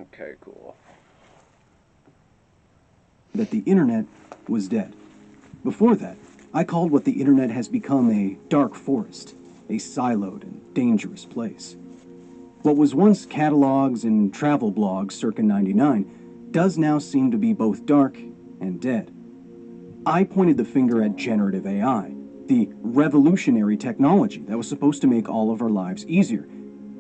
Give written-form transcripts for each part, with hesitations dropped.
Okay, cool. That the internet was dead. Before that, I called what the internet has become a dark forest, a siloed and dangerous place. What was once catalogs and travel blogs circa 99 does now seem to be both dark and dead. I pointed the finger at generative AI, the revolutionary technology that was supposed to make all of our lives easier,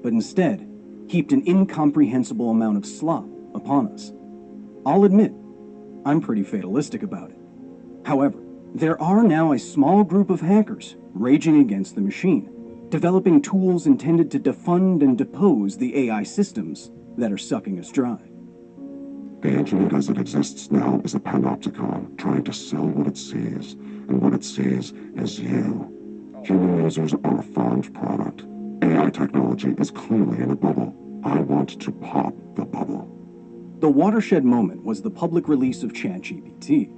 but instead heaped an incomprehensible amount of slop upon us. I'll admit, I'm pretty fatalistic about it. However, there are now a small group of hackers raging against the machine, developing tools intended to defund and depose the AI systems that are sucking us dry. The internet as it exists now is a panopticon trying to sell what it sees, and what it sees is you. Human users are a farmed product. AI technology is clearly in a bubble. I want to pop the bubble. The watershed moment was the public release of ChatGPT.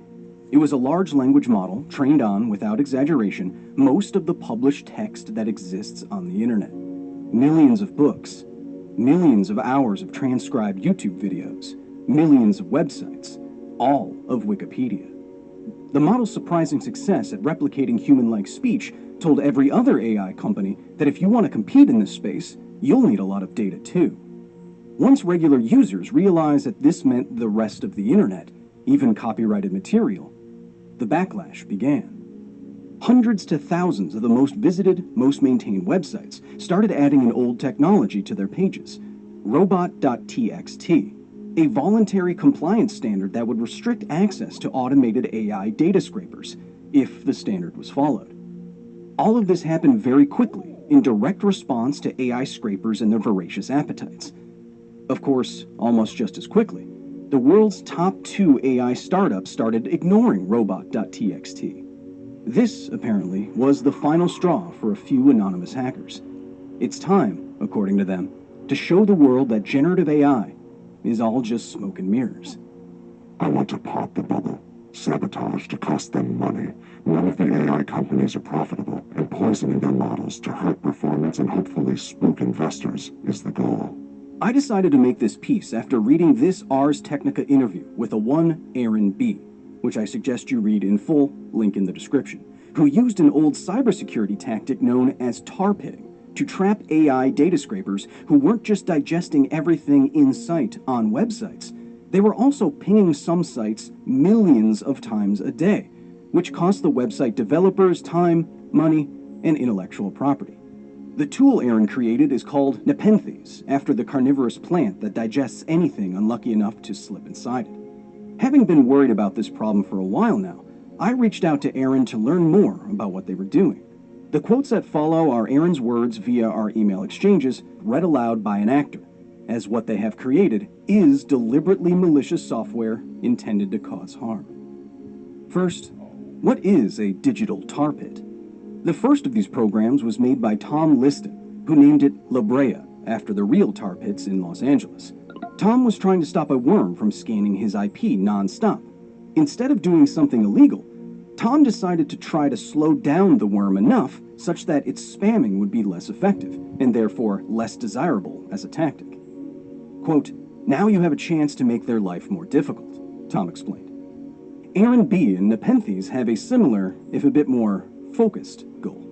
It was a large language model trained on, without exaggeration, most of the published text that exists on the internet. Millions of books, millions of hours of transcribed YouTube videos, millions of websites, all of Wikipedia. The model's surprising success at replicating human-like speech told every other AI company that if you want to compete in this space, you'll need a lot of data too. Once regular users realized that this meant the rest of the internet, even copyrighted material, the backlash began. Hundreds to thousands of the most visited, most maintained websites started adding an old technology to their pages, robot.txt, a voluntary compliance standard that would restrict access to automated AI data scrapers, if the standard was followed. All of this happened very quickly, in direct response to AI scrapers and their voracious appetites. Of course, almost just as quickly, the world's top 2 AI startups started ignoring robot.txt. This, apparently, was the final straw for a few anonymous hackers. It's time, according to them, to show the world that generative AI is all just smoke and mirrors. I want to pop the bubble. Sabotage to cost them money. None of the AI companies are profitable, and poisoning their models to hurt performance and hopefully spook investors is the goal. I decided to make this piece after reading this Ars Technica interview with a one Aaron B., which I suggest you read in full, link in the description, who used an old cybersecurity tactic known as tar pitting to trap AI data scrapers who weren't just digesting everything in sight on websites. They were also pinging some sites millions of times a day, which cost the website developers time, money, and intellectual property. The tool Aaron created is called Nepenthes, after the carnivorous plant that digests anything unlucky enough to slip inside it. Having been worried about this problem for a while now, I reached out to Aaron to learn more about what they were doing. The quotes that follow are Aaron's words via our email exchanges, read aloud by an actor, as what they have created is deliberately malicious software intended to cause harm. First, what is a digital tar pit? The first of these programs was made by Tom Liston, who named it La Brea, after the real tar pits in Los Angeles. Tom was trying to stop a worm from scanning his IP non-stop. Instead of doing something illegal, Tom decided to try to slow down the worm enough such that its spamming would be less effective, and therefore less desirable as a tactic. Quote, "Now you have a chance to make their life more difficult," Tom explained. Aaron B. and Nepenthes have a similar, if a bit more focused, goal.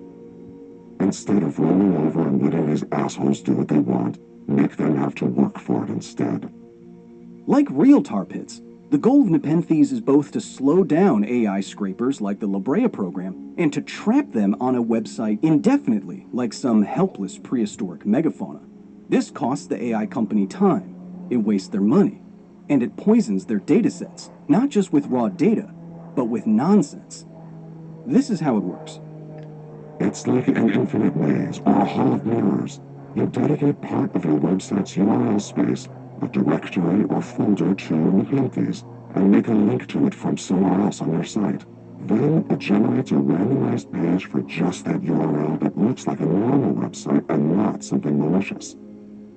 Instead of rolling over and letting these assholes do what they want, make them have to work for it instead. Like real tar pits, the goal of Nepenthes is both to slow down AI scrapers like the La Brea program and to trap them on a website indefinitely like some helpless prehistoric megafauna. This costs the AI company time, it wastes their money, and it poisons their datasets, not just with raw data, but with nonsense. This is how it works. It's like an infinite maze or a hall of mirrors. You dedicate part of your website's URL space, a directory or folder to Nepenthes, and make a link to it from somewhere else on your site. Then it generates a randomized page for just that URL that looks like a normal website and not something malicious.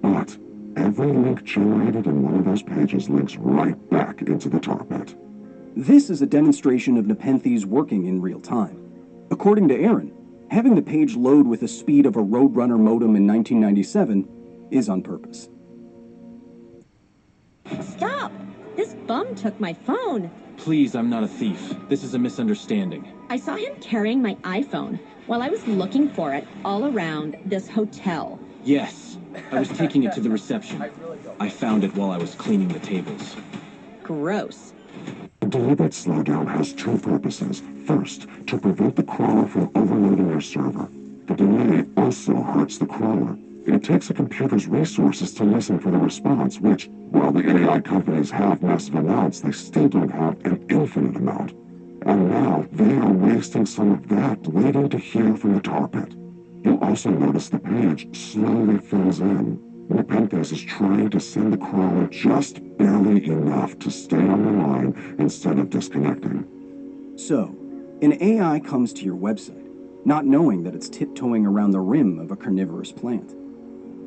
But every link generated in one of those pages links right back into the tar pit. This is a demonstration of Nepenthes working in real time. According to Aaron, having the page load with the speed of a Roadrunner modem in 1997 is on purpose. This bum took my phone. Please, I'm not a thief. This is a misunderstanding. I saw him carrying my iPhone while I was looking for it all around this hotel. Yes, I was taking it to the reception. I found it while I was cleaning the tables. Gross. The deliberate slowdown has two purposes. First, to prevent the crawler from overloading your server. The delay also hurts the crawler. It takes a computer's resources to listen for the response, which, while the AI companies have massive amounts, they still don't have an infinite amount. And now, they are wasting some of that waiting to hear from the tar pit. You'll also notice the page slowly fills in. Nepenthes is trying to send the crawler just barely enough to stay on the line instead of disconnecting. So, an AI comes to your website, not knowing that it's tiptoeing around the rim of a carnivorous plant.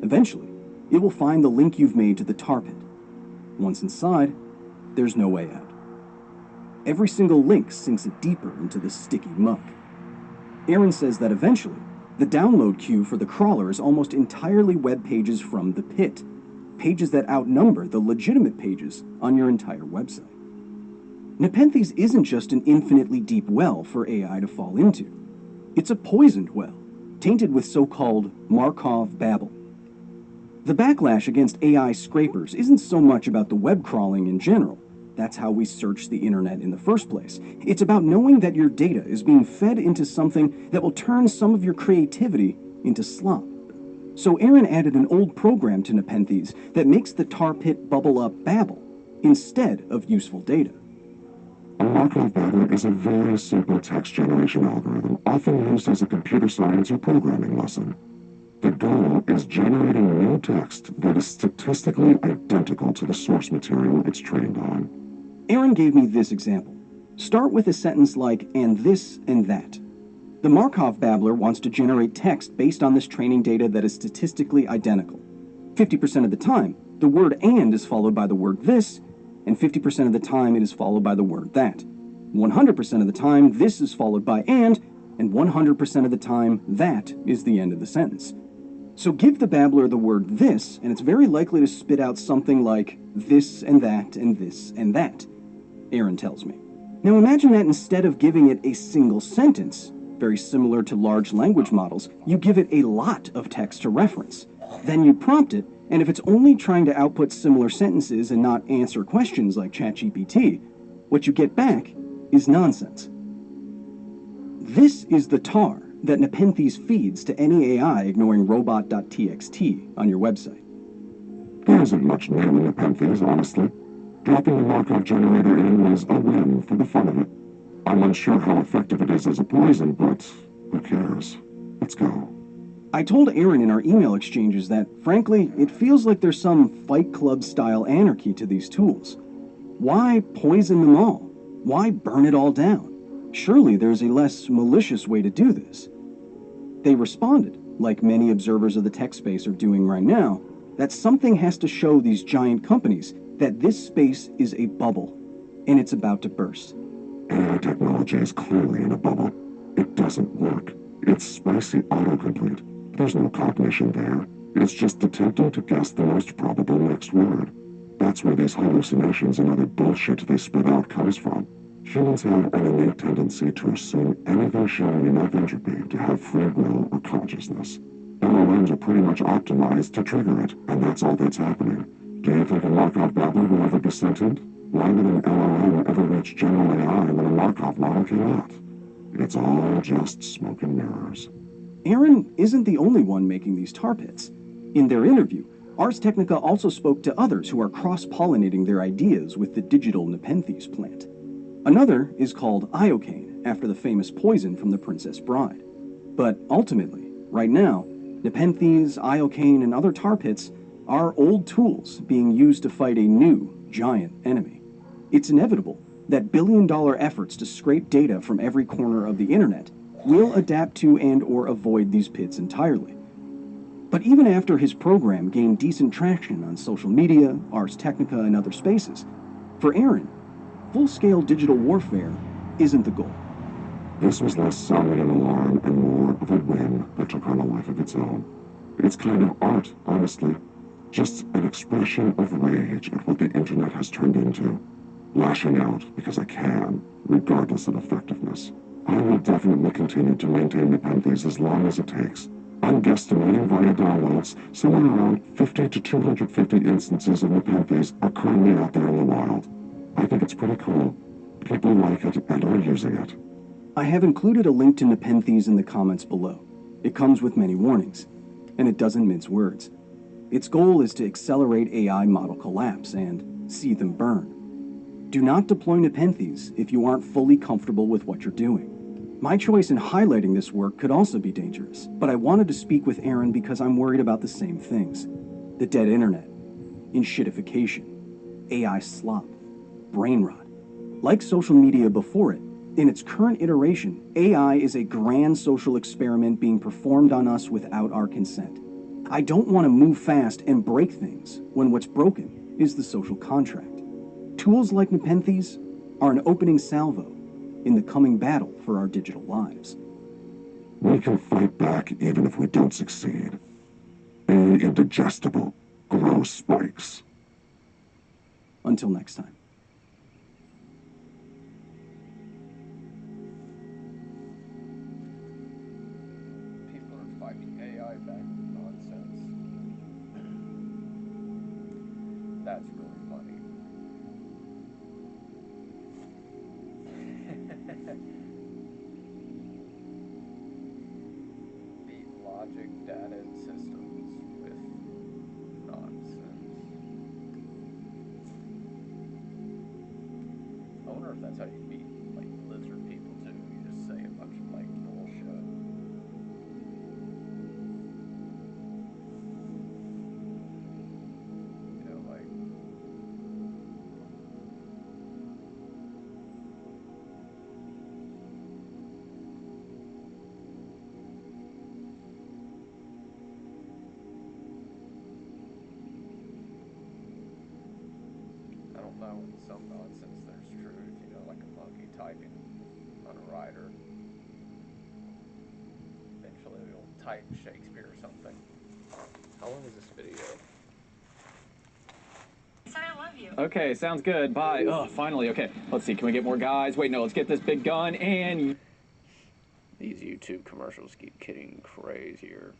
Eventually, it will find the link you've made to the tar pit. Once inside, there's no way out. Every single link sinks it deeper into the sticky muck. Aaron says that eventually, the download queue for the crawler is almost entirely web pages from the pit, pages that outnumber the legitimate pages on your entire website. Nepenthes isn't just an infinitely deep well for AI to fall into. It's a poisoned well, tainted with so-called Markov babble. The backlash against AI scrapers isn't so much about the web crawling in general. That's how we search the internet in the first place. It's about knowing that your data is being fed into something that will turn some of your creativity into slop. So Aaron added an old program to Nepenthes that makes the tar pit bubble up babble instead of useful data. A Markov babble is a very simple text generation algorithm, often used as a computer science or programming lesson. The goal is generating new text that is statistically identical to the source material it's trained on. Aaron gave me this example. Start with a sentence like, and this and that. The Markov babbler wants to generate text based on this training data that is statistically identical. 50% of the time, the word and is followed by the word this, and 50% of the time it is followed by the word that. 100% of the time, this is followed by and 100% of the time, that is the end of the sentence. So give the babbler the word this, and it's very likely to spit out something like this and that and this and that, Aaron tells me. Now imagine that instead of giving it a single sentence, very similar to large language models, you give it a lot of text to reference. Then you prompt it, and if it's only trying to output similar sentences and not answer questions like ChatGPT, what you get back is nonsense. This is the tar that Nepenthes feeds to any AI ignoring robot.txt on your website. There isn't much new in Nepenthes, honestly. Dropping the Markov generator in was a win for the fun of it. I'm unsure how effective it is as a poison, but who cares? Let's go. I told Aaron in our email exchanges that, frankly, it feels like there's some Fight Club-style anarchy to these tools. Why poison them all? Why burn it all down? Surely there's a less malicious way to do this. They responded, like many observers of the tech space are doing right now, that something has to show these giant companies that this space is a bubble, and it's about to burst. AI technology is clearly in a bubble. It doesn't work. It's spicy autocomplete. There's no cognition there. It's just attempting to guess the most probable next word. That's where these hallucinations and other bullshit they spit out comes from. Humans have an innate tendency to assume anything showing enough entropy to have free will or consciousness. LLMs are pretty much optimized to trigger it, and that's all that's happening. Do you think a Markov babbler will ever be sentient? Why would an LLM ever reach general AI when a Markov model cannot? It's all just smoke and mirrors. Aaron isn't the only one making these tar pits. In their interview, Ars Technica also spoke to others who are cross-pollinating their ideas with the digital Nepenthes plant. Another is called iocane, after the famous poison from the Princess Bride. But ultimately, right now, Nepenthes, iocane, and other tar pits are old tools being used to fight a new, giant enemy. It's inevitable that billion-dollar efforts to scrape data from every corner of the internet will adapt to and/or avoid these pits entirely. But even after his program gained decent traction on social media, Ars Technica, and other spaces, for Aaron, full-scale digital warfare isn't the goal. This was less sounding an alarm and more of a whim that took on a life of its own. It's kind of art, honestly. Just an expression of rage at what the internet has turned into. Lashing out because I can, regardless of effectiveness. I will definitely continue to maintain Nepenthes as long as it takes. I'm guesstimating via downloads somewhere around 50 to 250 instances of Nepenthes are currently out there in the wild. I think it's pretty cool. People like it and are using it. I have included a link to Nepenthes in the comments below. It comes with many warnings, and it doesn't mince words. Its goal is to accelerate AI model collapse and see them burn. Do not deploy Nepenthes if you aren't fully comfortable with what you're doing. My choice in highlighting this work could also be dangerous, but I wanted to speak with Aaron because I'm worried about the same things. The dead internet, enshittification, AI slop, brain rot. Like social media before it, in its current iteration, AI is a grand social experiment being performed on us without our consent. I don't want to move fast and break things when what's broken is the social contract. Tools like Nepenthes are an opening salvo in the coming battle for our digital lives. We can fight back even if we don't succeed. A indigestible, gross spikes. Until next time. People are fighting AI back nonsense. That's really funny. Beat logic data systems with nonsense. I wonder if that's how you beat like lizard people too. You just say a bunch of like bullshit. You know, like I don't know, in some nonsense there's truth, you know, like a monkey typing on a writer. Eventually it'll type Shakespeare or something. How long is this video? Okay, sounds good. Bye. Oh, finally. Okay, let's see. Can we get more guys? Wait, no, let's get this big gun and... These YouTube commercials keep getting crazier.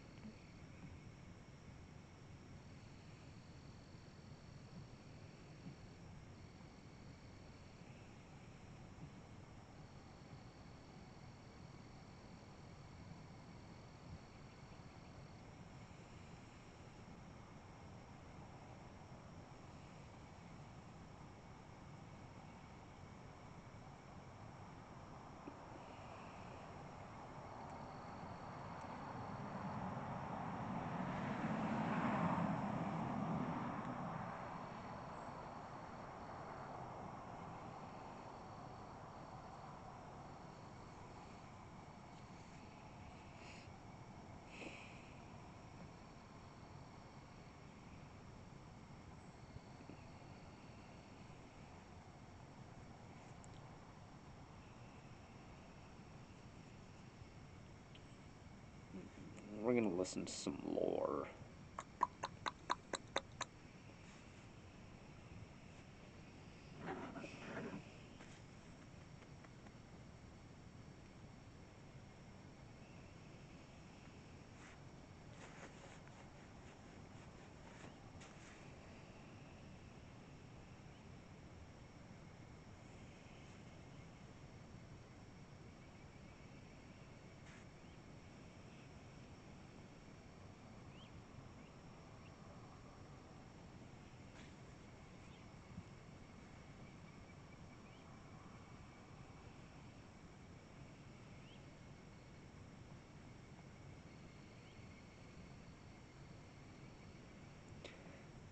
We're gonna listen to some lore.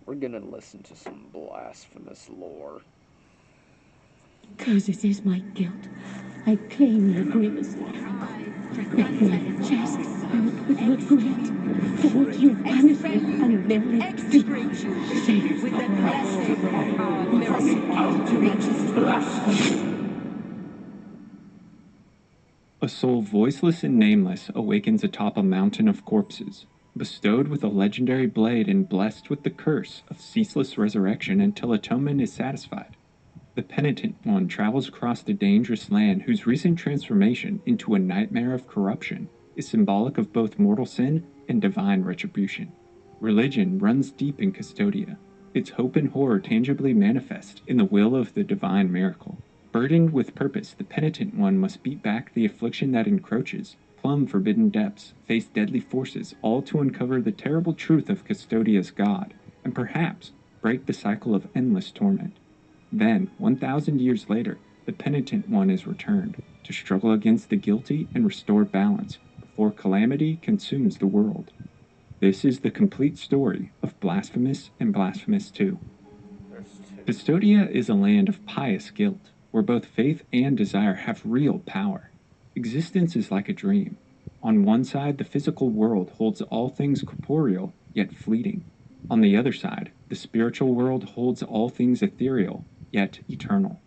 We're gonna listen to some blasphemous lore. Because it is my guilt. I claim your grievous Let my chest beat with regret for what you punished me and then execrate you with the blessing A soul voiceless and nameless awakens atop a mountain of corpses. bestowed with a legendary blade and blessed with the curse of ceaseless resurrection until atonement is satisfied. The Penitent One travels across the dangerous land whose recent transformation into a nightmare of corruption is symbolic of both mortal sin and divine retribution. Religion runs deep in Custodia, its hope and horror tangibly manifest in the will of the divine miracle. Burdened with purpose, the Penitent One must beat back the affliction that encroaches, plumb forbidden depths, face deadly forces, all to uncover the terrible truth of Custodia's God, and perhaps break the cycle of endless torment. Then, 1,000 years later, the Penitent One is returned, to struggle against the guilty and restore balance, before calamity consumes the world. This is the complete story of Blasphemous and Blasphemous 2. Custodia is a land of pious guilt, where both faith and desire have real power. Existence is like a dream. On one side, the physical world holds all things corporeal, yet fleeting. On the other side, the spiritual world holds all things ethereal, yet eternal.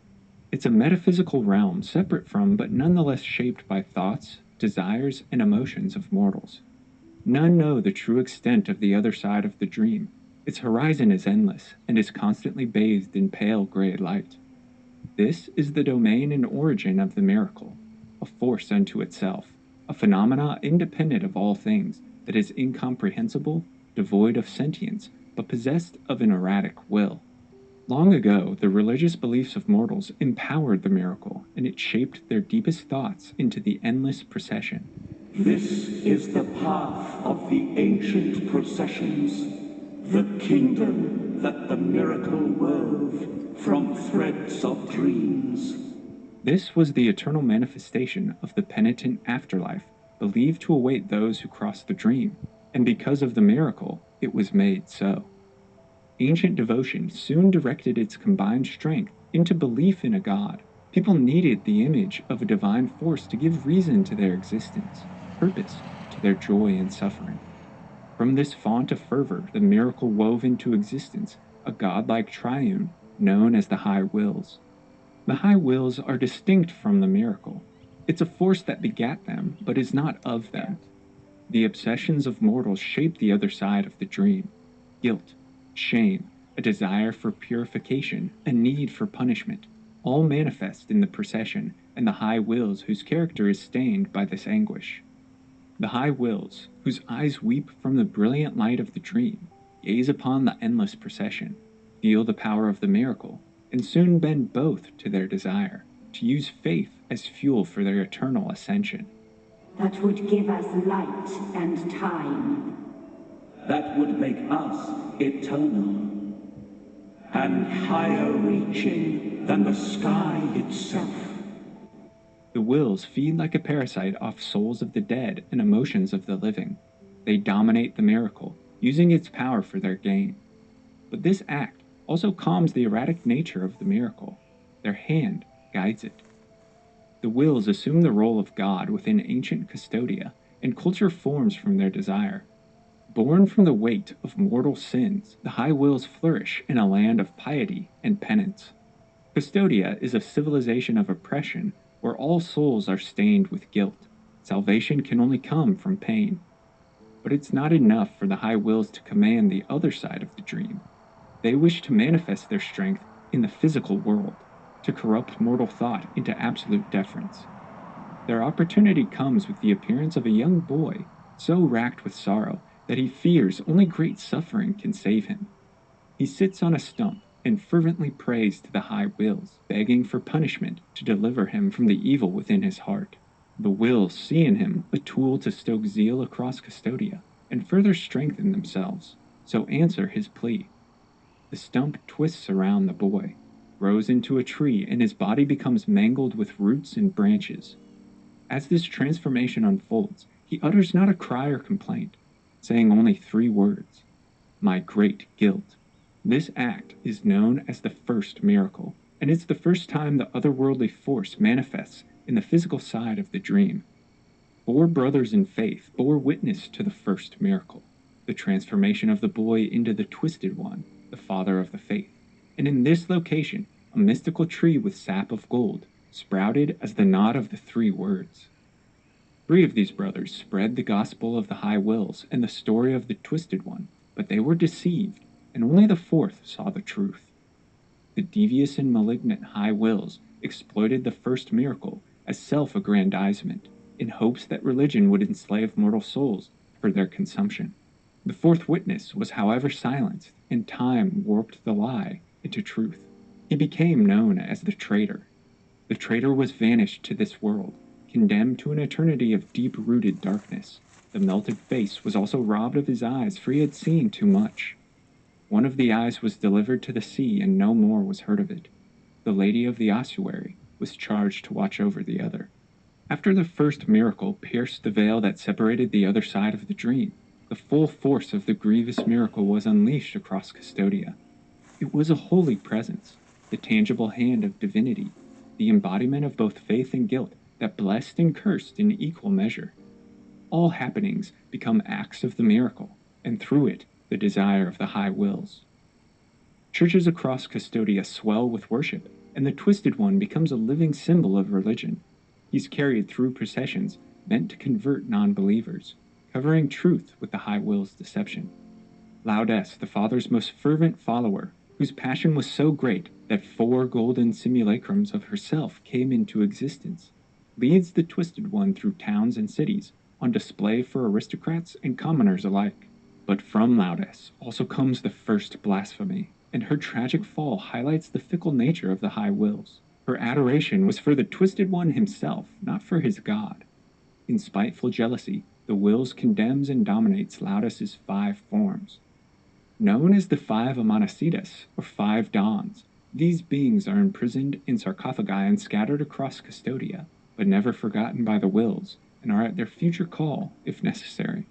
It's a metaphysical realm separate from, but nonetheless shaped by thoughts, desires, and emotions of mortals. None know the true extent of the other side of the dream. Its horizon is endless, and is constantly bathed in pale gray light. This is the domain and origin of the miracle, a force unto itself, a phenomena independent of all things, that is incomprehensible, devoid of sentience, but possessed of an erratic will. Long ago, the religious beliefs of mortals empowered the miracle, and it shaped their deepest thoughts into the endless procession. This is the path of the ancient processions, the kingdom that the miracle wove from threads of dreams. This was the eternal manifestation of the penitent afterlife, believed to await those who crossed the dream, and because of the miracle, it was made so. Ancient devotion soon directed its combined strength into belief in a god. People needed the image of a divine force to give reason to their existence, purpose to their joy and suffering. From this font of fervor, the miracle wove into existence a godlike triune known as the High Wills. The High Wills are distinct from the miracle. It's a force that begat them, but is not of them. The obsessions of mortals shape the other side of the dream. Guilt, shame, a desire for purification, a need for punishment, all manifest in the procession and the High Wills whose character is stained by this anguish. The High Wills, whose eyes weep from the brilliant light of the dream, gaze upon the endless procession, feel the power of the miracle, and soon bend both to their desire, to use faith as fuel for their eternal ascension. That would give us light and time. That would make us eternal. And higher reaching than the sky itself. The wills feed like a parasite off souls of the dead and emotions of the living. They dominate the miracle, using its power for their gain. But this act also calms the erratic nature of the miracle. Their hand guides it. The wills assume the role of God within ancient Custodia, and culture forms from their desire. Born from the weight of mortal sins, the High Wills flourish in a land of piety and penance. Custodia is a civilization of oppression where all souls are stained with guilt. Salvation can only come from pain. But it's not enough for the High Wills to command the other side of the dream. They wish to manifest their strength in the physical world, to corrupt mortal thought into absolute deference. Their opportunity comes with the appearance of a young boy, so racked with sorrow that he fears only great suffering can save him. He sits on a stump and fervently prays to the High Wills, begging for punishment to deliver him from the evil within his heart. The Wills see in him a tool to stoke zeal across Custodia and further strengthen themselves, so answer his plea. The stump twists around the boy, grows into a tree, and his body becomes mangled with roots and branches. As this transformation unfolds, he utters not a cry or complaint, saying only 3 words: "My great guilt." This act is known as the first miracle, and it's the first time the otherworldly force manifests in the physical side of the dream. 4 brothers in faith bore witness to the first miracle, the transformation of the boy into the Twisted One, the father of the faith. And in this location, a mystical tree with sap of gold sprouted as the nod of the 3 words. 3 of these brothers spread the gospel of the High Wills and the story of the Twisted One, but they were deceived, and only the 4th saw the truth. The devious and malignant High Wills exploited the first miracle as self-aggrandizement, in hopes that religion would enslave mortal souls for their consumption. The 4th witness was, however, silenced, and time warped the lie into truth. He became known as the traitor. The traitor was vanished to this world, condemned to an eternity of deep-rooted darkness. The melted face was also robbed of his eyes, for he had seen too much. One of the eyes was delivered to the sea, and no more was heard of it. The Lady of the Ossuary was charged to watch over the other. After the first miracle pierced the veil that separated the other side of the dream, the full force of the grievous miracle was unleashed across Custodia. It was a holy presence, the tangible hand of divinity, the embodiment of both faith and guilt that blessed and cursed in equal measure. All happenings become acts of the miracle, and through it, the desire of the High Wills. Churches across Custodia swell with worship, and the Twisted One becomes a living symbol of religion. He's carried through processions meant to convert non-believers, covering truth with the High Will's deception. Laudess, the Father's most fervent follower, whose passion was so great that 4 golden simulacrums of herself came into existence, leads the Twisted One through towns and cities, on display for aristocrats and commoners alike. But from Laudess also comes the first blasphemy, and her tragic fall highlights the fickle nature of the High Wills. Her adoration was for the Twisted One himself, not for his god. In spiteful jealousy, the Wills condemns and dominates Laudess's 5 forms. Known as the 5 Amanecidas, or 5 Dons, these beings are imprisoned in sarcophagi and scattered across Custodia, but never forgotten by the Wills, and are at their future call, if necessary.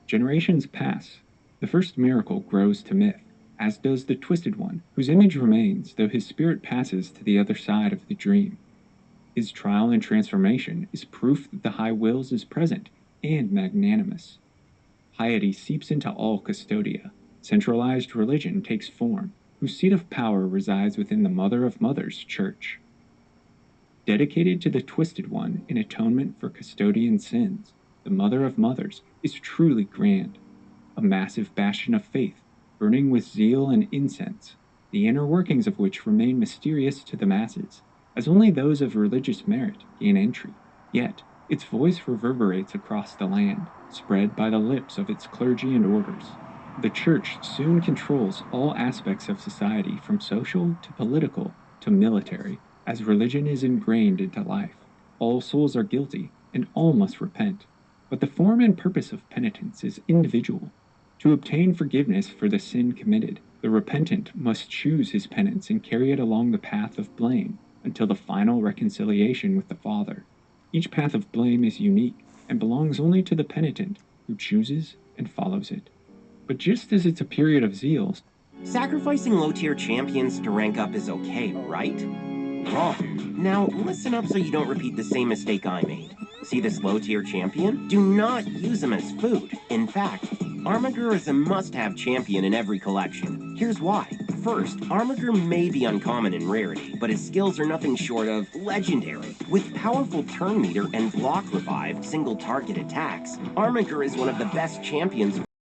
Generations pass. The first miracle grows to myth, as does the Twisted One, whose image remains, though his spirit passes to the other side of the dream. His trial and transformation is proof that the High Wills is present and magnanimous. Piety seeps into all Custodia. Centralized religion takes form, whose seat of power resides within the Mother of Mothers Church. Dedicated to the Twisted One in atonement for custodian sins, the Mother of Mothers is truly grand, a massive bastion of faith, burning with zeal and incense, the inner workings of which remain mysterious to the masses, as only those of religious merit gain entry. Yet, its voice reverberates across the land, spread by the lips of its clergy and orders. The Church soon controls all aspects of society, from social to political to military, as religion is ingrained into life. All souls are guilty, and all must repent. But the form and purpose of penitence is individual. To obtain forgiveness for the sin committed, the repentant must choose his penance and carry it along the path of blame until the final reconciliation with the Father. Each path of blame is unique and belongs only to the penitent who chooses and follows it. But just as it's a period of zeal, sacrificing low-tier champions to rank up is okay, right? Wrong. Now, listen up so you don't repeat the same mistake I made. See this low-tier champion? Do not use him as food. In fact, Armiger is a must-have champion in every collection. Here's why. First, Armiger may be uncommon in rarity, but his skills are nothing short of legendary. With powerful turn meter and block revive single-target attacks, Armiger is one of the best champions